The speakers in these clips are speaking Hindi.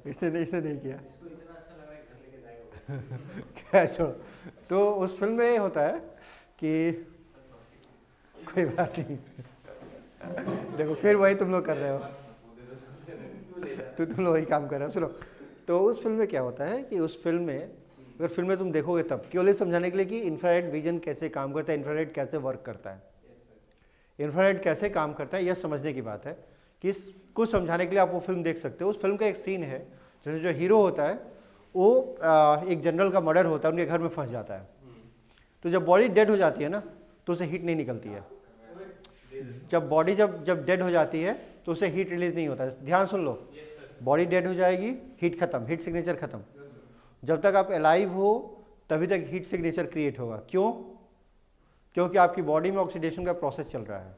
इसने नहीं किया। क्या छोड़ो। तो उस फिल्म में होता है कि कोई बात नहीं, देखो फिर वही तुम लोग कर रहे हो, तो तुम लोग वही काम कर रहे हो। सुनो, तो उस फिल्म में क्या होता है कि उस फिल्म में, अगर फिल्म में तुम देखोगे तब केवल ये समझाने के लिए कि इंफ्रारेड विजन कैसे काम करता है, इंफ्रारेड कैसे वर्क करता है, इंफ्रारेड कैसे काम करता है, यह समझने की बात है कि इसको समझाने के लिए आप वो फिल्म देख सकते हो। उस फिल्म का एक सीन है जैसे जो हीरो होता है वो एक जनरल का मर्डर होता है, उनके घर में फंस जाता है। तो जब बॉडी डेड हो जाती है ना तो उसे हीट नहीं निकलती है। जब बॉडी जब डेड हो जाती है तो उसे हीट रिलीज नहीं होता है। ध्यान सुन लो, बॉडी डेड हो जाएगी, हीट खत्म, हीट सिग्नेचर खत्म। जब तक आप अलाइव हो तभी तक हीट सिग्नेचर क्रिएट होगा। क्यों? क्योंकि आपकी बॉडी में ऑक्सीडेशन का प्रोसेस चल रहा है।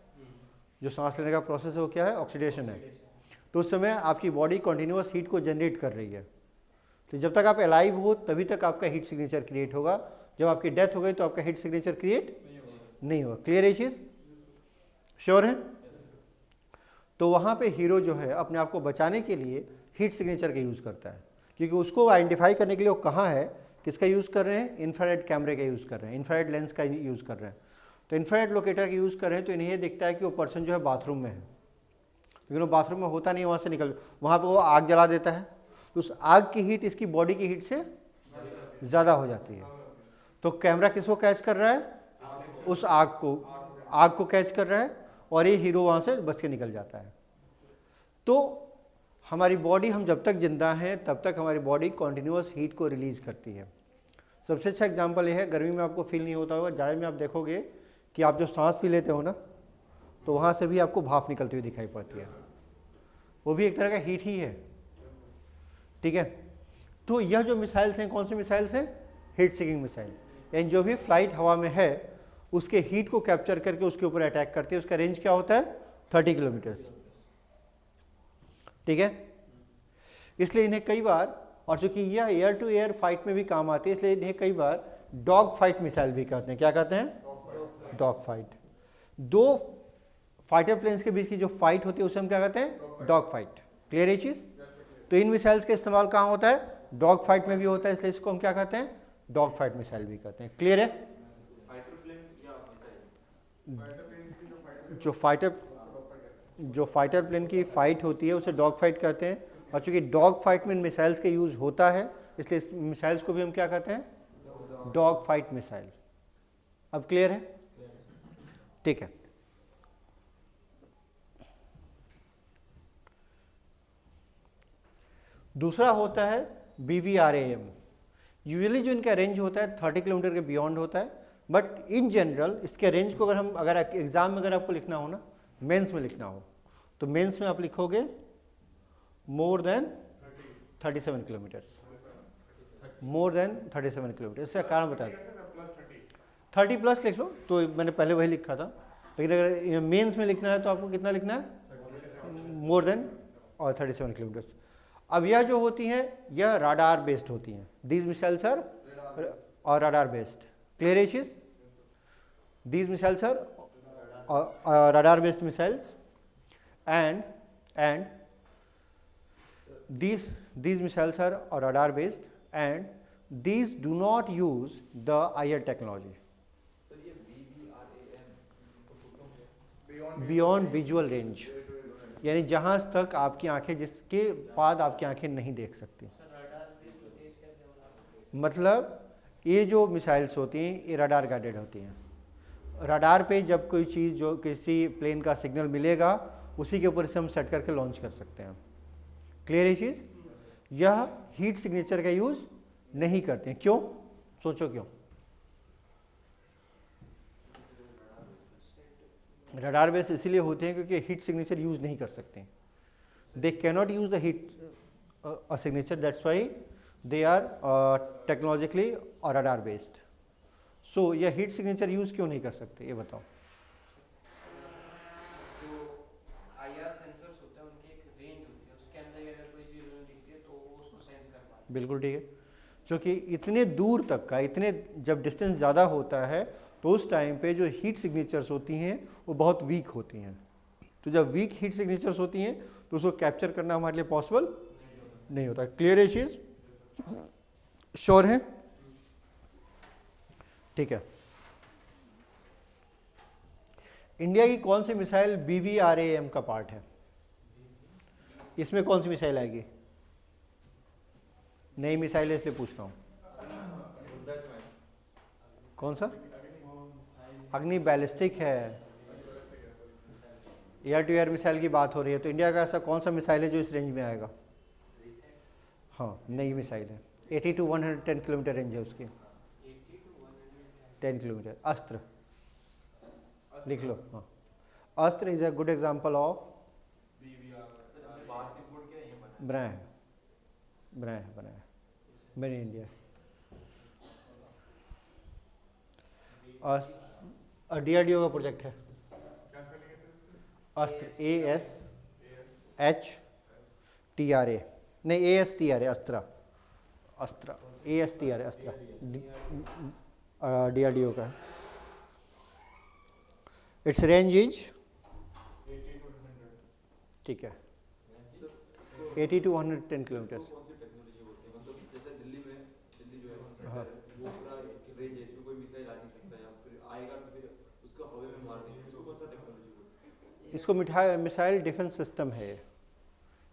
जो सांस लेने का प्रोसेस है वो क्या है? ऑक्सीडेशन है। तो उस समय आपकी बॉडी कंटिन्यूअस हीट को जनरेट कर रही है। तो जब तक आप अलाइव हो तभी तक आपका हीट सिग्नेचर क्रिएट होगा। जब आपकी डेथ हो गई तो आपका हीट सिग्नेचर क्रिएट नहीं होगा। क्लियर है चीज? श्योर है? तो वहाँ पे हीरो जो है अपने आप को बचाने के लिए हीट सिग्नेचर का यूज़ करता है, क्योंकि उसको आइडेंटिफाई करने के लिए वो कहाँ है, किसका यूज़ कर रहे हैं? इंफ्रारेड कैमरे का यूज़ कर रहे हैं, इंफ्रारेड लेंस का यूज़ कर रहे हैं। तो इंफ्रारेड लोकेटर का यूज़ कर रहे हैं तो इन्हें ये दिखता है कि वो पर्सन जो है बाथरूम में है, लेकिन वो बाथरूम में होता नहीं, वहाँ से निकल, वहाँ पर वो आग जला देता है। तो उस आग की हीट इसकी बॉडी की हीट से ज़्यादा हो जाती है। तो कैमरा किसको कैच कर रहा है? उस आग को कैच कर रहा है और ये हीरो वहाँ से बच के निकल जाता है। तो हमारी बॉडी, हम जब तक जिंदा हैं तब तक हमारी बॉडी कॉन्टिन्यूअस हीट को रिलीज करती है। सबसे अच्छा एग्जांपल ये है, गर्मी में आपको फील नहीं होता होगा, जाड़े में आप देखोगे कि आप जो सांस पी लेते हो ना तो वहाँ से भी आपको भाप निकलती हुई दिखाई पड़ती है। वो भी एक तरह का हीट ही है। ठीक है? तो यह जो मिसाइल्स हैं, कौन सी मिसाइल्स हैं? Heat seeking missile. यानी जो भी फ्लाइट हवा में है उसके हीट को कैप्चर करके उसके ऊपर अटैक करती है। उसका रेंज क्या होता है? 30 किलोमीटर्स। ठीक है? इसलिए इन्हें कई बार, और चूंकि यह एयर टू एयर फाइट में भी काम आती है, इसलिए इन्हें कई बार डॉग फाइट मिसाइल भी कहते हैं। क्या कहते हैं? Dog fight. दो फाइटर प्लेन्स के बीच की जो फाइट होती है उसे हम क्या कहते हैं? Dog fight. क्लियर है चीज? तो इन मिसाइल्स का इस्तेमाल कहाँ होता है? डॉग फाइट में भी होता है, इसलिए इसको हम क्या कहते हैं? डॉग फाइट मिसाइल भी कहते हैं। क्लियर है? जो फाइटर प्लेन की फाइट होती है उसे डॉग फाइट कहते हैं, और चूंकि डॉग फाइट में मिसाइल्स का यूज होता है इसलिए इस मिसाइल्स को भी हम क्या कहते हैं? Dog fight missile. अब क्लियर है? ठीक है। दूसरा होता है BVRAM। यूजुअली जो इनका रेंज होता है 30 किलोमीटर के बियॉन्ड होता है, बट इन जनरल इसके रेंज को अगर एग्जाम में अगर आपको लिखना हो ना, मेंस में लिखना हो, तो मेंस में आप लिखोगे more than 37 kilometres. More than 37 kilometre. इसका कारण बता दो, 30 प्लस लिख लो, तो मैंने पहले वही लिखा था, लेकिन अगर मेंस में लिखना है तो आपको कितना लिखना है? मोर देन और 37 किलोमीटर्स। अब यह जो होती हैं यह राडार बेस्ड होती हैं। दीज मिसाइल्स आर और राडार बेस्ड। क्लियर है चीज? These missiles are radar based missiles and these missiles are radar based and these do not use the IR technology, beyond visual range, यानी जहां तक आपकी आंखें, जिसके बाद आपकी आंखें नहीं देख सकती। मतलब ये जो मिसाइल्स होती हैं ये रडार गाइडेड होती हैं। रडार पे जब कोई चीज़, जो किसी प्लेन का सिग्नल मिलेगा उसी के ऊपर से हम सेट करके लॉन्च कर सकते हैं। क्लियर है चीज़? यह हीट सिग्नेचर का यूज़ नहीं करते हैं। क्यों? सोचो क्यों? रडार बेस इसीलिए होते हैं क्योंकि हीट सिग्नेचर यूज़ नहीं कर सकते। They cannot use the heat signature, that's why they are technologically और रडार बेस्ड। सो यह हीट सिग्नेचर यूज क्यों नहीं कर सकते, ये बताओ। जो IR सेंसर्स होते हैं उनकी एक रेंज होती है, उसके अंदर अगर कोई चीज उन्हें दिखती है तो वो उसको सेंस कर पाते हैं। बिल्कुल ठीक है, क्योंकि इतने दूर तक का, इतने जब डिस्टेंस ज़्यादा होता है तो उस टाइम पे जो हीट सिग्नेचर्स होती हैं वो बहुत वीक होती हैं। तो जब वीक हीट सिग्नेचर्स होती हैं तो उसको कैप्चर करना हमारे लिए पॉसिबल नहीं होता। क्लियर है चीज? श्योर है? ठीक है। इंडिया की कौन सी मिसाइल BVRAM का पार्ट है? इसमें कौन सी मिसाइल आएगी? नई मिसाइल है इसलिए पूछ रहा हूँ। कौन सा? अग्नि बैलिस्टिक है, एयर टू एयर मिसाइल की बात हो रही है। तो इंडिया का ऐसा कौन सा मिसाइल है जो इस रेंज में आएगा? हाँ, नई मिसाइल है। 80 to 110 किलोमीटर रेंज है उसकी। 10 किलोमीटर। अस्त्र लिख लो। हाँ, अस्त्र is a good example of brand made in India. DRDO का प्रोजेक्ट है अस्त्र, ASHTRA, नहीं ASTRA, अस्त्रा, ASTRA, अस्त्रा DRDO का है। इट्स रेंज इज, ठीक है, 80 to 110 किलोमीटर। हाँ, इसको मिसाइल डिफेंस सिस्टम है,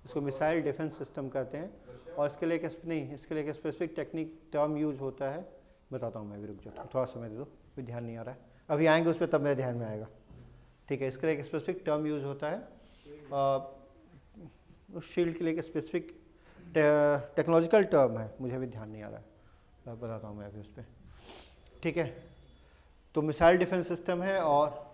इसको मिसाइल डिफेंस सिस्टम कहते हैं। और इसके लिए इसके लिए एक स्पेसिफिक टेक्निक टर्म यूज होता है, बताता हूँ मैं भी, रुक जाओ थोड़ा समय दे दो, कोई ध्यान नहीं आ रहा है, अभी आएंगे उस पर तब मेरे ध्यान में आएगा। ठीक है, इसके लिए एक स्पेसिफिक टर्म यूज होता है, उस शील्ड के लिए एक स्पेसिफिक टेक्नोलॉजिकल टर्म है, मुझे भी ध्यान नहीं आ रहा है, बताता हूँ मैं अभी उस पर। ठीक है, तो मिसाइल डिफेंस सिस्टम है। और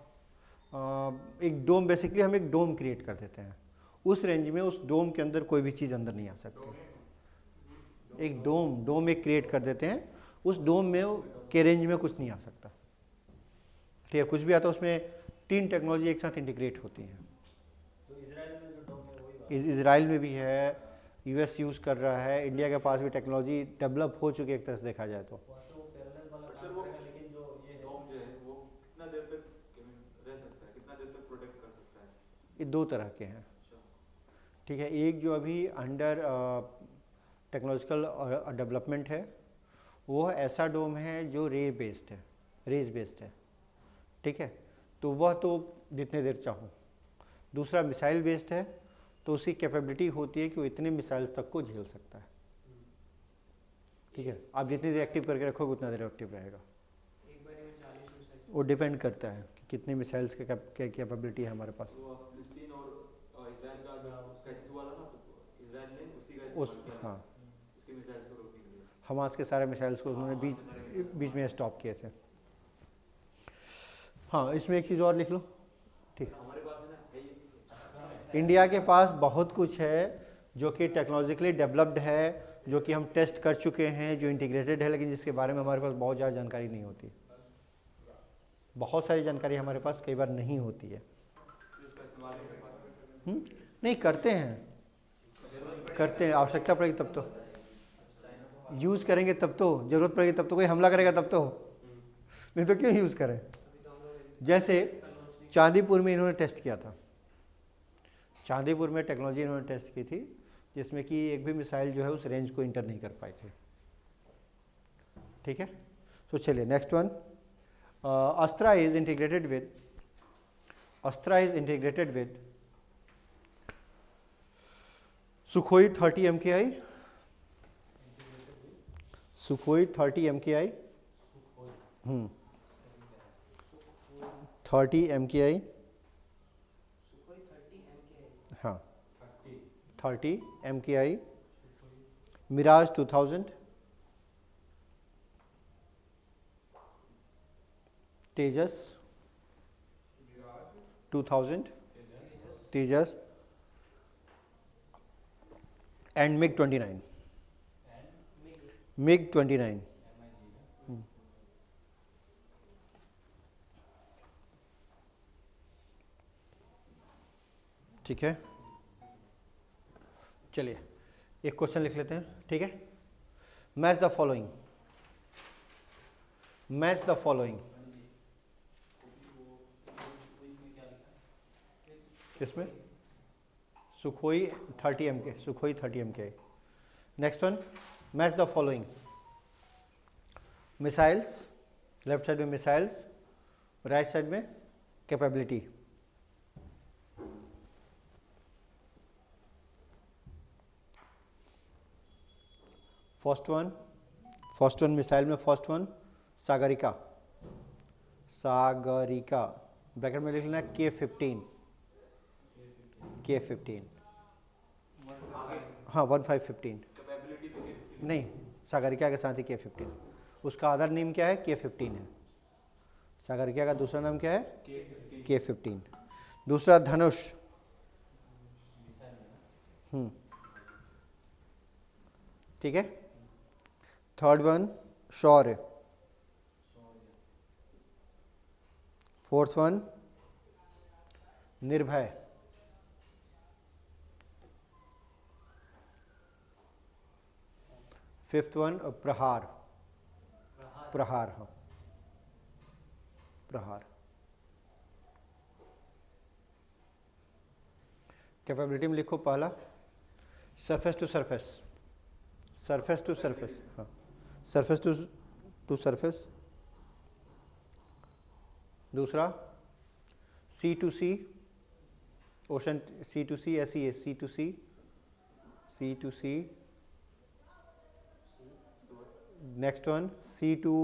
एक डोम, बेसिकली हम एक डोम क्रिएट कर देते हैं, उस रेंज में उस डोम के अंदर कोई भी चीज़ अंदर नहीं आ सकती। एक डोम एक क्रिएट कर देते हैं, उस डोम में के रेंज में कुछ नहीं आ सकता। ठीक है, कुछ भी आता है उसमें 3 टेक्नोलॉजी एक साथ इंटीग्रेट होती हैं। इजराइल में भी है, US यूज़ कर रहा है, इंडिया के पास भी टेक्नोलॉजी डेवलप हो चुकी है एक तरह से देखा जाए तो। ये 2 तरह के हैं। ठीक है, एक जो अभी अंडर टेक्नोलॉजिकल डेवलपमेंट है, वो ऐसा डोम है जो रेज बेस्ड है। ठीक है, तो वह तो जितने देर चाहो। दूसरा मिसाइल बेस्ड है, तो उसकी कैपेबिलिटी होती है कि वो इतने मिसाइल्स तक को झेल सकता है। ठीक है, आप जितनी देर एक्टिव करके रखोगे उतना देर एक्टिव रहेगा। वो डिपेंड करता है कि कितने मिसाइल्स के कैपेबिलिटी है हमारे पास। हाँ, हमास के सारे मिसाइल्स को उन्होंने बीच में स्टॉप किए थे। हाँ, इसमें एक चीज़ और लिख लो। ठीक, इंडिया के पास बहुत कुछ है जो कि टेक्नोलॉजिकली डेवलप्ड है, जो कि हम टेस्ट कर चुके हैं, जो इंटीग्रेटेड है, लेकिन जिसके बारे में हमारे पास बहुत ज़्यादा जानकारी नहीं होती। बहुत सारी जानकारी हमारे पास कई बार नहीं होती है। नहीं, करते हैं, आवश्यकता पड़ेगी तब तो यूज़ करेंगे, तब तो ज़रूरत पड़ेगी तब तो कोई हमला करेगा तब तो, नहीं तो क्यों यूज़ करें। जैसे चांदीपुर में इन्होंने टेस्ट किया था, चांदीपुर में टेक्नोलॉजी इन्होंने टेस्ट की थी जिसमें कि एक भी मिसाइल जो है उस रेंज को इंटर नहीं कर पाई थी। ठीक है, तो चलिए next one. Astra is integrated with Sukhoi 30 MKI, Sukhoi 30 MKI, 30 MKI, हाँ 30 MKI, Mirage 2000, Tejas 2000, Tejas and MiG-29, MiG-29। ठीक है, चलिए एक क्वेश्चन लिख लेते हैं। ठीक है, मैच द फॉलोइंग, किसमें? Sukhoi 30 MK, Sukhoi 30 MK, next one, match the following. Missiles, left side में मिसाइल्स, राइट साइड में कैपेबिलिटी। फर्स्ट वन मिसाइल में first one Sagarika, Sagarika bracket में लिख लेना K-15, K-15, हाँ 1515 नहीं, सागरिका के साथ ही K-15, उसका अदर नेम क्या है, K-15 है। सागरिका का दूसरा नाम क्या है, K-15। दूसरा धनुष, ठीक है। Third one Shaurya, fourth one Nirbhay, fifth one Prahaar, Prahaar, हाँ प्रहार। कैपेबिलिटी में लिखो पहला surface to surface, surface to surface, हाँ सरफेस टू सरफेस। दूसरा sea to sea, ocean, sea to sea, ऐसी है sea to sea, sea to sea. Next one sea to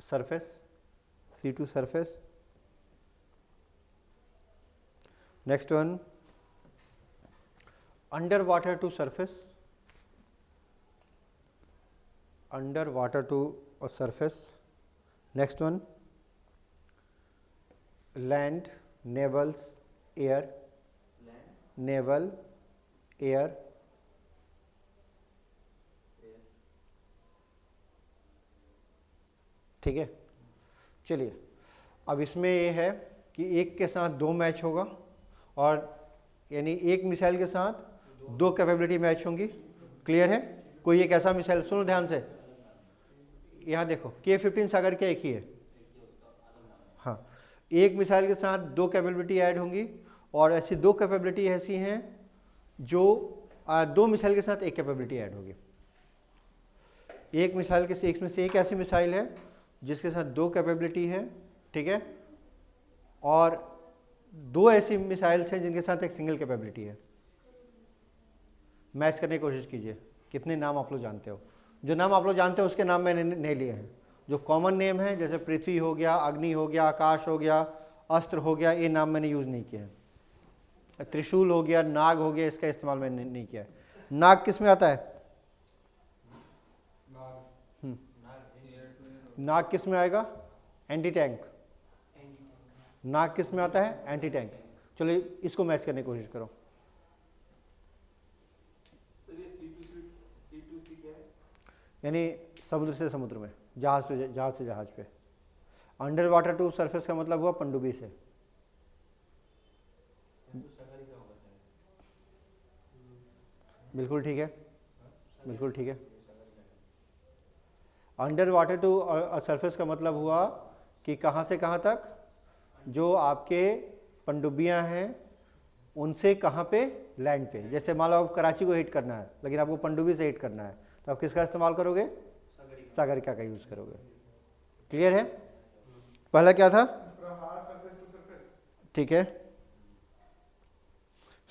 surface, sea to surface. Next one under water to surface, under water to surface. Next one land, navals, air, naval, air. ठीक है, चलिए अब इसमें ये है कि एक के साथ दो मैच होगा, और यानी एक मिसाइल के साथ दो कैपेबिलिटी मैच होंगी। क्लियर है? कोई एक ऐसा मिसाइल, सुनो ध्यान से, यहाँ देखो K-15 सागरिका एक ही है, हाँ एक मिसाइल के साथ दो कैपेबिलिटी ऐड होंगी, और ऐसी दो कैपेबिलिटी ऐसी हैं जो दो मिसाइल के साथ एक कैपेबिलिटी ऐड होगी। एक मिसाइल के एक में से एक ऐसी मिसाइल है जिसके साथ दो कैपेबिलिटी है, ठीक है, और दो ऐसी मिसाइल्स हैं जिनके साथ एक सिंगल कैपेबिलिटी है। मैच करने की कोशिश कीजिए, कितने नाम आप लोग जानते हो। जो नाम आप लोग जानते हो उसके नाम मैंने नहीं लिए हैं, जो कॉमन नेम है जैसे पृथ्वी हो गया, अग्नि हो गया, आकाश हो गया, अस्त्र हो गया, ये नाम मैंने यूज़ नहीं किए हैं। त्रिशूल हो गया, नाग हो गया, इसका इस्तेमाल मैंने नहीं किया है। नाग किस में आता है? नाग किस में आएगा? Anti tank. नाग किस में आता है? Anti tank. चलो इसको मैच करने की कोशिश करो। यानी समुद्र से समुद्र में, जहाज से जहाज पे। अंडर वाटर टू सरफेस का मतलब हुआ पनडुब्बी से। बिल्कुल ठीक है, बिल्कुल ठीक है। अंडर वाटर टू सरफेस का मतलब हुआ कि कहाँ से कहाँ तक, जो आपके पनडुब्बियाँ हैं उनसे कहाँ पे, लैंड पे। जैसे मान लो आप कराची को हिट करना है, लेकिन आपको पनडुब्बी से हिट करना है, तो आप किसका इस्तेमाल करोगे? सागरिका का यूज़ करोगे। क्लियर है? पहला क्या था? ठीक है,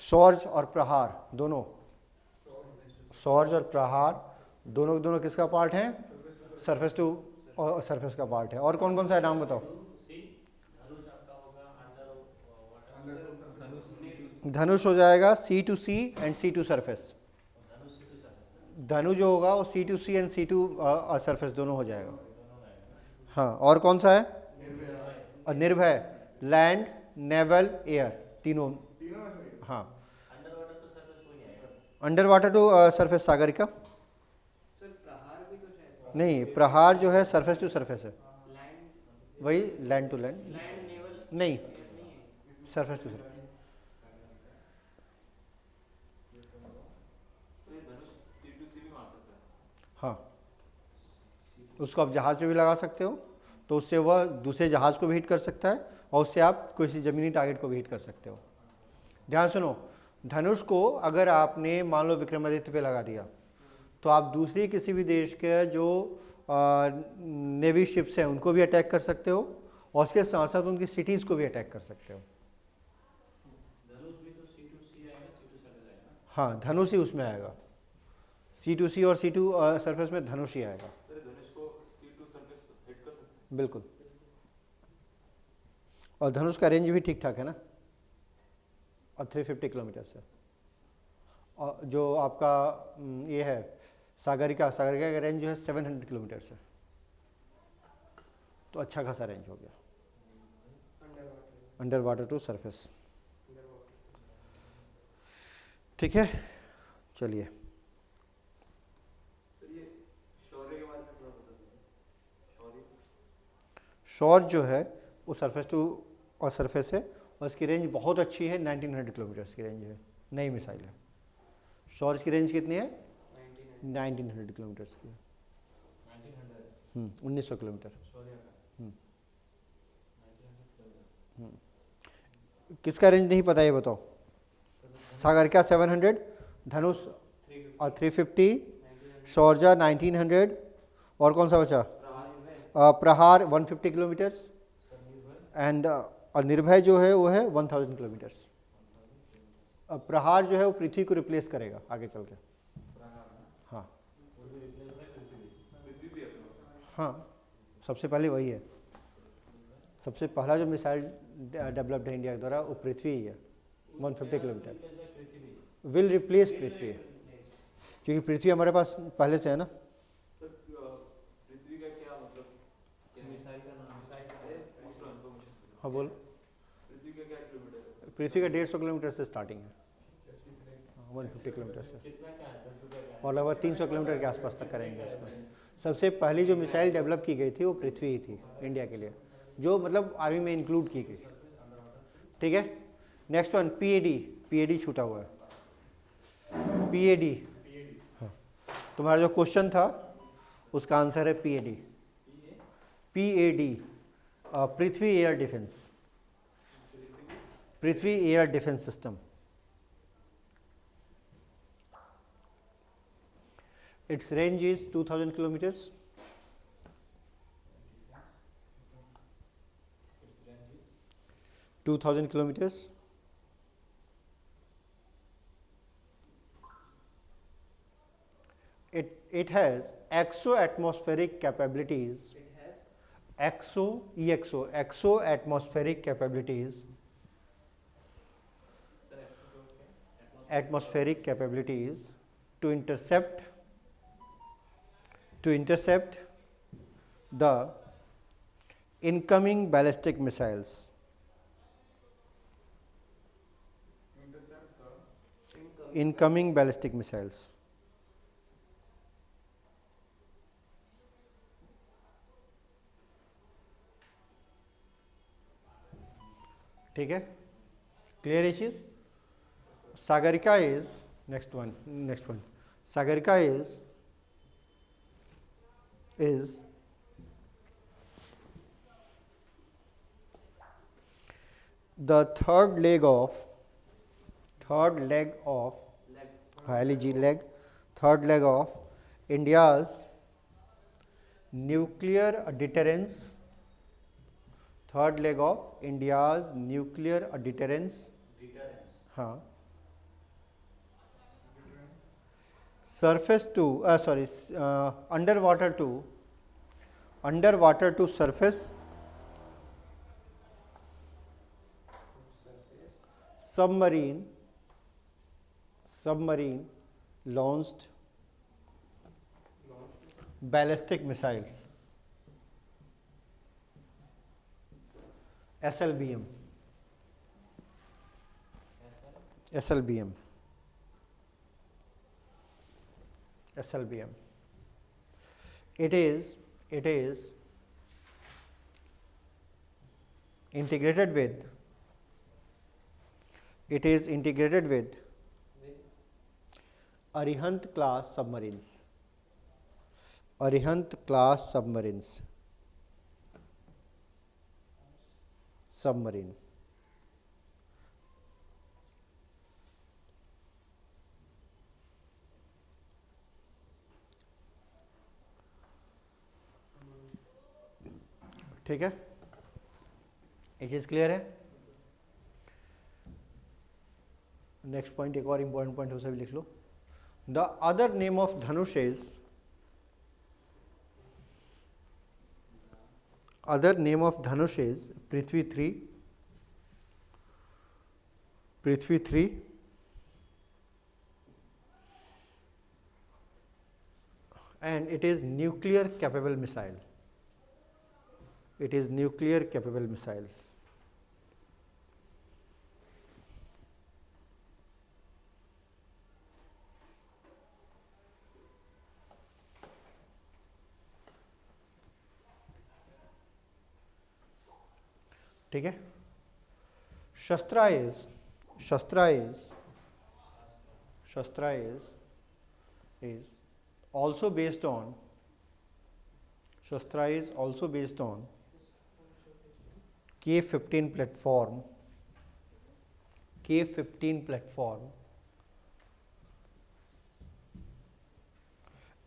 शौर्य और प्रहार दोनों, शौर्य और प्रहार दोनों किसका पार्ट है? सरफेस टू और सरफेस का पार्ट है। और कौन कौन सा है नाम बताओ? धनुष हो जाएगा sea to sea and sea to surface. Dhanu जो होगा वो sea to sea and sea to surface दोनों हो जाएगा। हाँ, और कौन सा है? और निर्भय, लैंड, नेवल, एयर, तीनों। हाँ, under water to surface Sagarika नहीं, प्रहार जो है सरफेस टू सरफेस है, वही लैंड टू लैंड नहीं, सरफेस टू सरफेस। हाँ, उसको आप जहाज पे भी लगा सकते हो, तो उससे वह दूसरे जहाज को भी हिट कर सकता है, और उससे आप किसी ज़मीनी टारगेट को भी हिट कर सकते हो। ध्यान सुनो, धनुष को अगर आपने मान लो विक्रमादित्य पे लगा दिया, तो आप दूसरी किसी भी देश के जो नेवी शिप्स हैं उनको भी अटैक कर सकते हो और उसके साथ साथ उनकी सिटीज़ को भी अटैक कर सकते हो। धनुष भी तो C2C आएगा, C2 सर्विस आएगा ना? हाँ, धनुष ही उसमें आएगा। C2C और C2 सरफेस में धनुष ही आएगा। सर धनुष को C2 सर्विस हिट कर सकते हैं? बिल्कुल। और धनुष का रेंज भी ठीक ठाक है ना, और 350 किलोमीटर से। और जो आपका ये है सागरिका का रेंज जो है 700 किलोमीटर से, तो अच्छा खासा रेंज हो गया अंडर वाटर टू सरफेस। ठीक है, चलिए। सर ये शौर्य के बारे में थोड़ा बता दीजिए। शौर्य शौर्य जो है वो सरफेस टू और सरफेस है और इसकी रेंज बहुत अच्छी है, 1900 किलोमीटर्स की रेंज है, नई मिसाइल है। शौर्य की रेंज कितनी है? 1900 किलोमीटर्स की है। 1900 किलोमीटर। किसका रेंज नहीं पता ये बताओ? सागरिका 700, धनुष और 350, शौर्य 1900, और कौन सा बचा? प्रहार 150 किलोमीटर्स, एंड और निर्भय जो है वो है 1000 किलोमीटर्स। अब प्रहार जो है वो पृथ्वी को रिप्लेस करेगा आगे चल के। हाँ हाँ, सबसे पहले वही है। सबसे पहला जो मिसाइल डेवलप्ड है इंडिया के द्वारा वो पृथ्वी ही है, 150 किलोमीटर। विल रिप्लेस पृथ्वी, क्योंकि पृथ्वी हमारे पास पहले से है ना। सर पृथ्वी का क्या मतलब? मिसाइल का नाम, मिसाइल का इन्फॉर्मेशन। हाँ बोलो। पृथ्वी का क्या किलोमीटर है? पृथ्वी का 150 किलोमीटर से स्टार्टिंग है, 150 किलोमीटर से, कितना क्या है? 10 रुपये का है? और लगभग 300 किलोमीटर के आसपास तक करेंगे उसको। सबसे पहली जो मिसाइल डेवलप की गई थी वो पृथ्वी ही थी इंडिया के लिए, जो मतलब आर्मी में इंक्लूड की गई। ठीक है, नेक्स्ट वन पीएडी छूटा हुआ है। पीएडी, हाँ, तुम्हारा जो क्वेश्चन था उसका आंसर है PAD. PAD Prithvi air defence, Prithvi air defence system. Its range is 2000 kilometers. Its range is 2000 kilometers. It has exo-atmospheric capabilities. It has exo-atmospheric capabilities. sir explode क्या? Atmospheric capabilities to intercept the incoming ballistic missiles. Incoming ballistic missiles. ठीक है, क्लियर है चीज? Sagarika is next one Sagarika is the third leg of third leg of India's nuclear deterrence. Third leg of India's nuclear deterrence. हाँ, surface to underwater to surface submarine launched ballistic missile SLBM. It is integrated with Arihant class submarines. Submarine. ठीक है, ये चीज़ क्लियर है। नेक्स्ट पॉइंट, एक और इंपॉर्टेंट पॉइंट उसे भी लिख लो। The other name of Dhanush is, other name of Dhanush is Prithvi 3, Prithvi 3 and it is nuclear capable missile. It is nuclear capable missile. ठीक है, Shastra is, Shastra is, Shastra is also based on, Shastra is also based on K-15 platform, K-15 platform,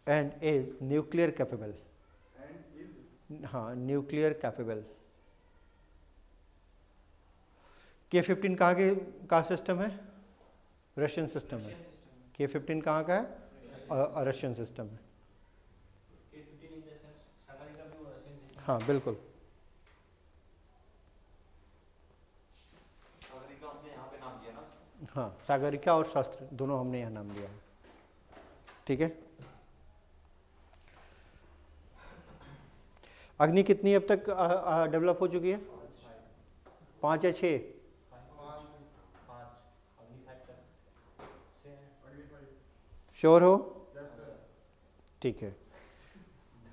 and is nuclear capable. And is हाँ, nuclear capable. K-15 कहाँ के का सिस्टम है? रशियन सिस्टम है। K-15 कहाँ का है? रशियन सिस्टम है। हाँ बिल्कुल, सागरिका हमने यहाँ पे नाम दिया ना। हाँ सागरिका और शास्त्र दोनों हमने यहाँ नाम दिया है। ठीक है, अग्नि कितनी अब तक डेवलप हो चुकी है? 5 या 6? श्योर हो? ठीक है,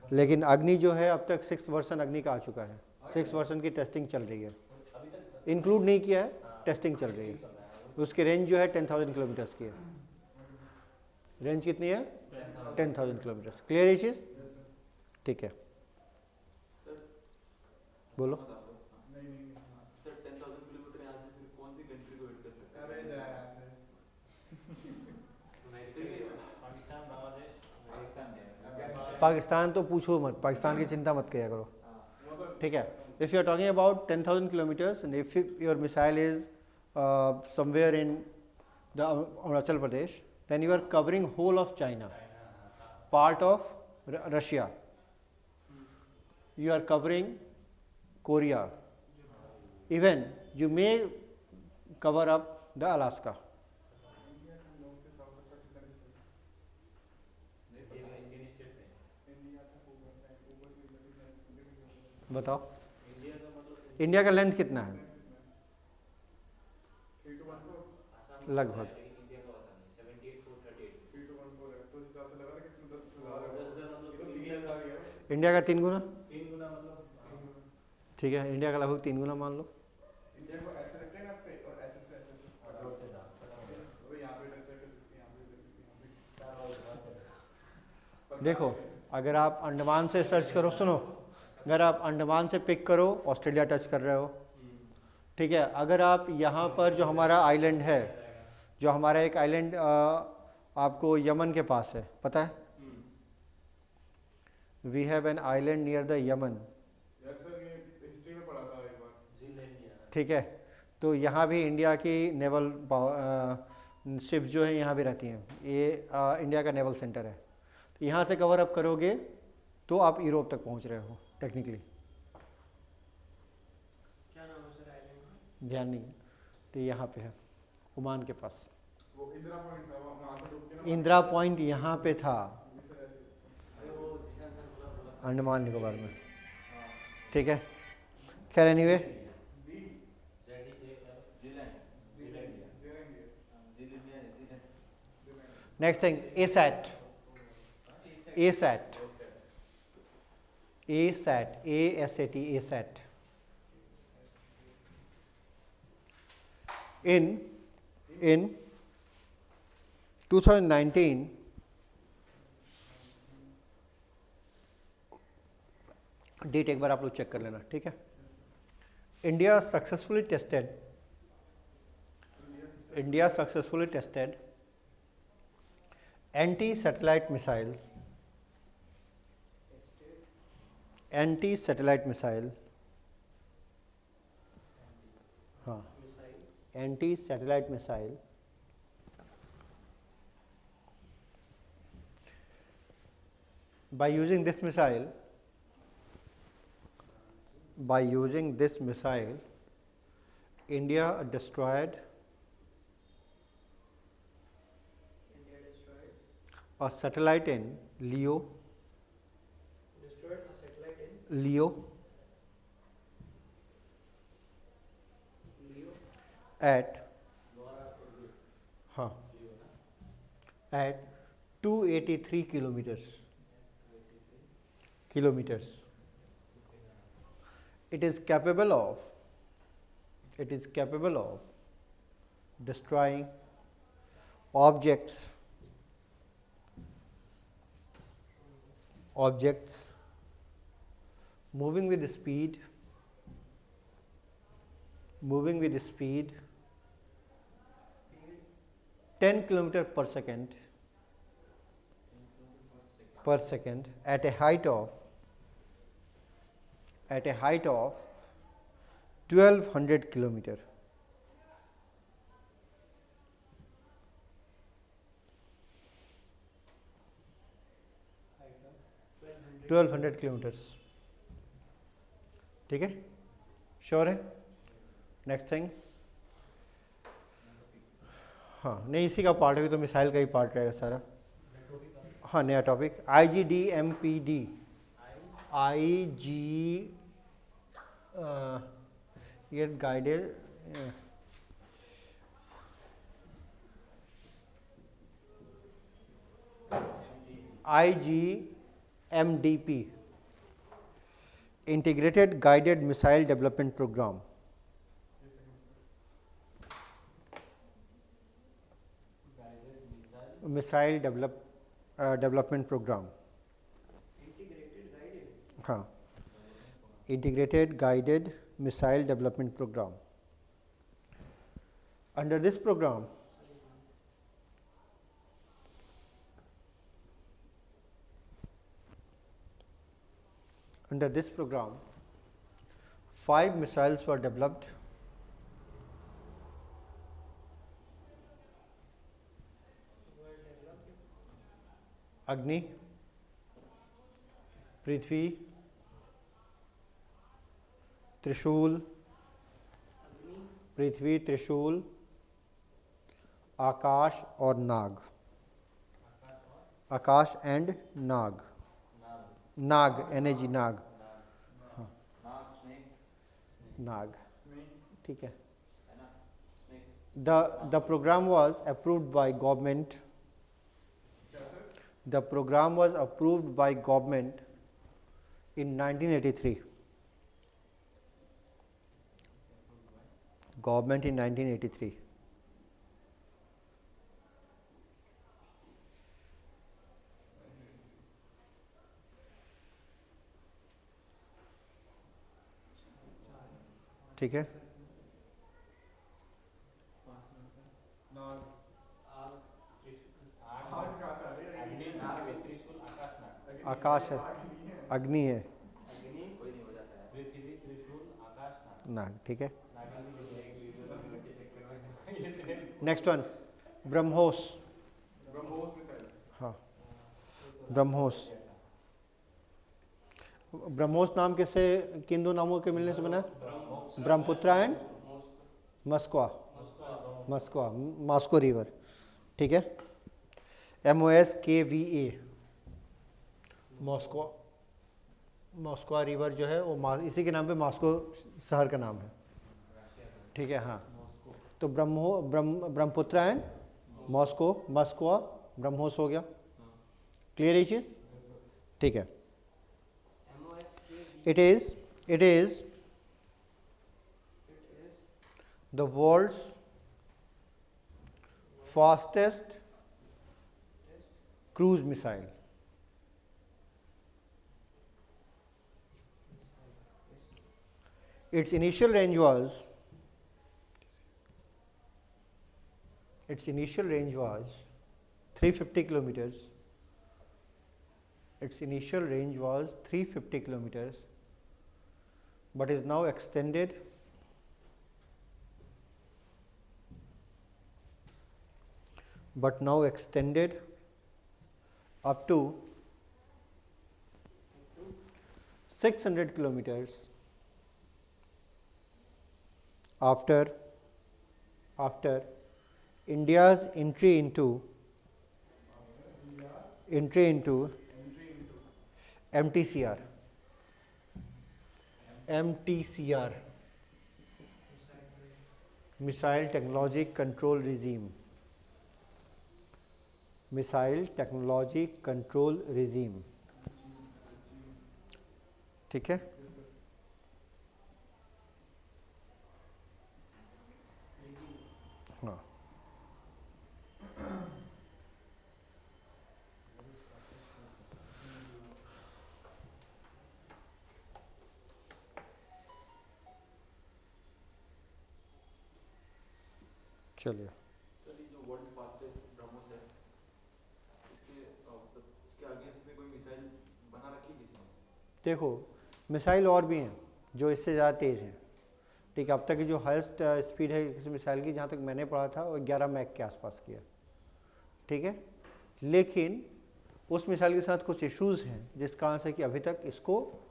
लेकिन अग्नि जो है अब तक 6th वर्जन अग्नि का आ चुका है। 6th वर्जन की टेस्टिंग चल रही है, इंक्लूड नहीं किया है, टेस्टिंग चल रही है। उसकी रेंज जो है 10,000 किलोमीटर्स की है। रेंज कितनी है? 10,000 किलोमीटर्स। क्लियर ये चीज़? ठीक है, बोलो। सर 10,000 किलोमीटर यहाँ से फिर कौन सी कंट्री को हिट कर सकते हैं? पाकिस्तान तो पूछो मत, पाकिस्तान की चिंता मत किया करो। ठीक है, if you are talking about 10,000 kilometres and if your missile is somewhere in the Arunachal Pradesh, then you are covering whole of China, part of Russia, you are covering Korea, even you may cover up the Alaska. बताओ इंडिया का लेंथ कितना है लगभग? इंडिया का 3 गुना। ठीक है, इंडिया का लगभग 3 गुना मान लो। इंडिया को ऐसे रखते हैं पे और ऐसे से ऐसे वो यहाँ पे टच करते हैं। देखो अगर आप अंडमान से सर्च करो, सुनो, अगर आप अंडमान से पिक करो ऑस्ट्रेलिया टच कर रहे हो। ठीक है, अगर आप यहाँ पर जो हमारा आइलैंड है, जो हमारा एक आइलैंड आपको यमन के पास है, पता है? We have an island near the Yemen. ठीक है, तो यहाँ भी इंडिया की नेवल शिप जो है यहाँ भी रहती हैं। ये इंडिया का नेवल सेंटर है। तो यहाँ से कवर अप करोगे तो आप यूरोप तक पहुँच रहे हो टेक्निकली। क्या नाम है सर आइलैंड? ध्यान नहीं है, तो यहाँ पे है ओमान के पास। वो इंदिरा पॉइंट था, वहाँ से रुक के ना इंदिरा पॉइंट यहाँ पे था अंडमान निकोबार में। ठीक है, खैर anyway, next thing ASAT, ASAT, ASAT, ASAT, ASAT. In 2019, date एक बार आप लोग चेक कर लेना। ठीक है, India successfully tested anti-satellite missile हाँ, missile anti satellite missile by using this missile India destroyed India destroyed a satellite in Leo destroyed a satellite in Leo Leo at हाँ at 283 kilometers. It is capable of destroying objects moving with speed 10 kilometer per second at a height of 1200 kilometer. height of 1200 1200 kilometers. ठीक है, श्योर है? नेक्स्ट थिंग, हाँ नहीं इसी का पार्ट है, तो मिसाइल का ही पार्ट रहेगा सारा. हाँ नया टॉपिक IGDMPD ये guided IGMDP Integrated Guided Missile Development Program. Missile Development Program. integrated guided हाँ, Integrated Guided Missile Development Program. Under this program, Under this program, 5 missiles were developed. were developed Agni, Prithvi, Trishul, Agni पृथ्वी, त्रिशूल, आकाश और नाग. आकाश एंड नाग. नाग NAG नाग. हाँ नाग. ठीक है. The program was approved by government. The program was approved by government in 1983. Government in 1983. ठीक है. नाग आग आग कहाँ से आ रही है? अग्नि नाग त्रिशूल आकाश नाग आकाश है, आग नहीं है। अग्नि है, अग्नि कोई नहीं हो जाता है पृथ्वी त्रिशूल आकाश नाग नाग. ठीक है. Nag next one, BrahMos. BrahMos missile. हाँ, ब्रह्मोस. ब्रह्मोस नाम किससे, किन दो नामों के मिलने से बना है? Brahmaputra and Moskva. Moscow river. ठीक है. MOSKVA मॉस्को रिवर जो है वो इसी के नाम पे मॉस्को शहर का नाम है. ठीक है. हाँ, तो ब्रह्मपुत्र एंड मस्कवा ब्रह्मोस हो गया. क्लियर है चीज? ठीक है. MOSKV It is the world's fastest cruise missile. Its initial range was 350 kilometers. Its initial range was 350 kilometers, but is now extended but now extended up to 600 kilometers after India's entry into MTCR. Missile Technology Control Regime. ठीक है? हाँ, चलिए। सर ये जो वर्ल्ड फास्टेस्ट ब्रह्मोस है इसके अगेंस्ट में कोई मिसाइल बना रखी है किसी ने? देखो, मिसाइल और भी हैं जो इससे ज़्यादा तेज़ हैं। ठीक है, अब तक की जो हाईएस्ट स्पीड है किसी मिसाइल की, जहाँ तक मैंने पढ़ा था, वो 11 मैक के आसपास की है। ठीक है, लेकिन उस मिसाइल के साथ कुछ इश्यूज़ हैं जिस कारण से कि अभी तक इसको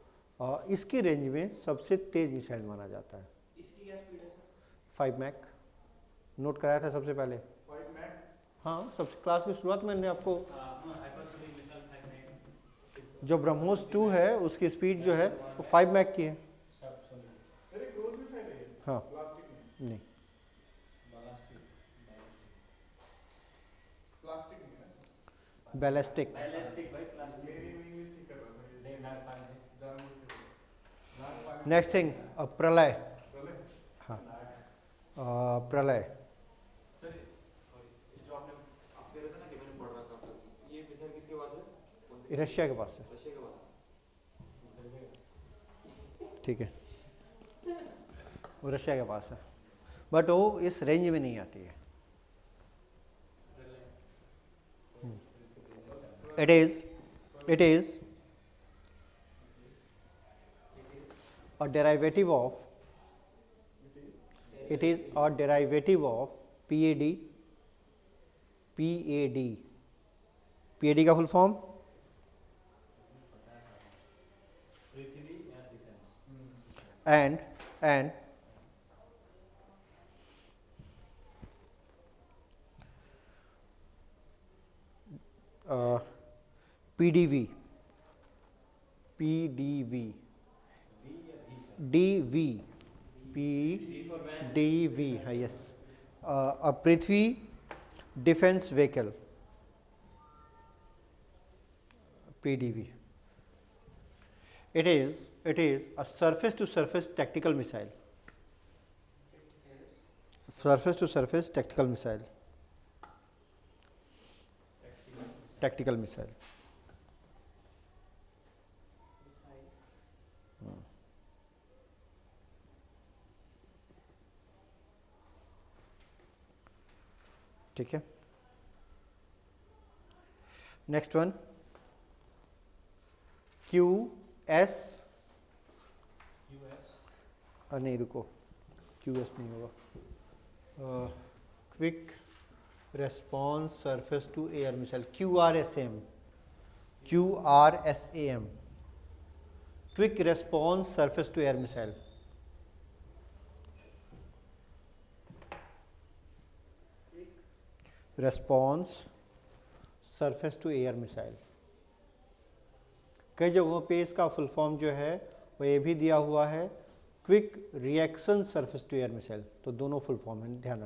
इसकी रेंज में सबसे तेज़ मिसाइल माना जाता है। इसकी क्या स्पीड है सर? 5 मैक नोट कराया था सबसे पहले। 5 मैक? हाँ, सबसे क्लास की शुरुआत में मैंने आपको हाइपरसोनिक मिसाइल 5 मैक जो ब्रह्मोस 2 है उसकी स्पीड जो है वो 5 मैक की है। सर ये क्रूज मिसाइल है ये? हाँ, प्लास्टिक में? नहीं, प्लास्टिक में है? बैलिस्टिक। बैलिस्टिक भाई प्लास्टिक मेरी इंग्लिश नहीं कर रहा था ये। नहीं नाग पानी है जानबूझ के बोला। नाग पानी- नेक्स्ट थिंग, प्रलय। चले? हाँ, प्रलय। सर सॉरी, जो आपने आप कह रहे थे ना कि मैंने पढ़ रखा था, ये मिसाइल किसके पास है? कौन सी? रशिया के पास है। रशिया के पास है। ठीक है, वो रशिया के पास है, बट वो इस रेंज में नहीं आती है। It is a derivative of PAD का full form Prithvi air defence and PDV हाँ, yes, a Prithvi defence vehicle, PDV. It is a surface to surface tactical missile. Surface to surface tactical missile. ठीक है, नेक्स्ट वन, QS। नहीं, रुको, QS नहीं होगा, quick response surface to air missile, QRSAM, quick response surface to air missile. Response surface to air missile, कई जगहों पे इसका फुल फॉर्म जो है वो ये भी दिया हुआ है, quick reaction surface to air missile. तो दोनों फुल फॉर्म है, ध्यान रखना।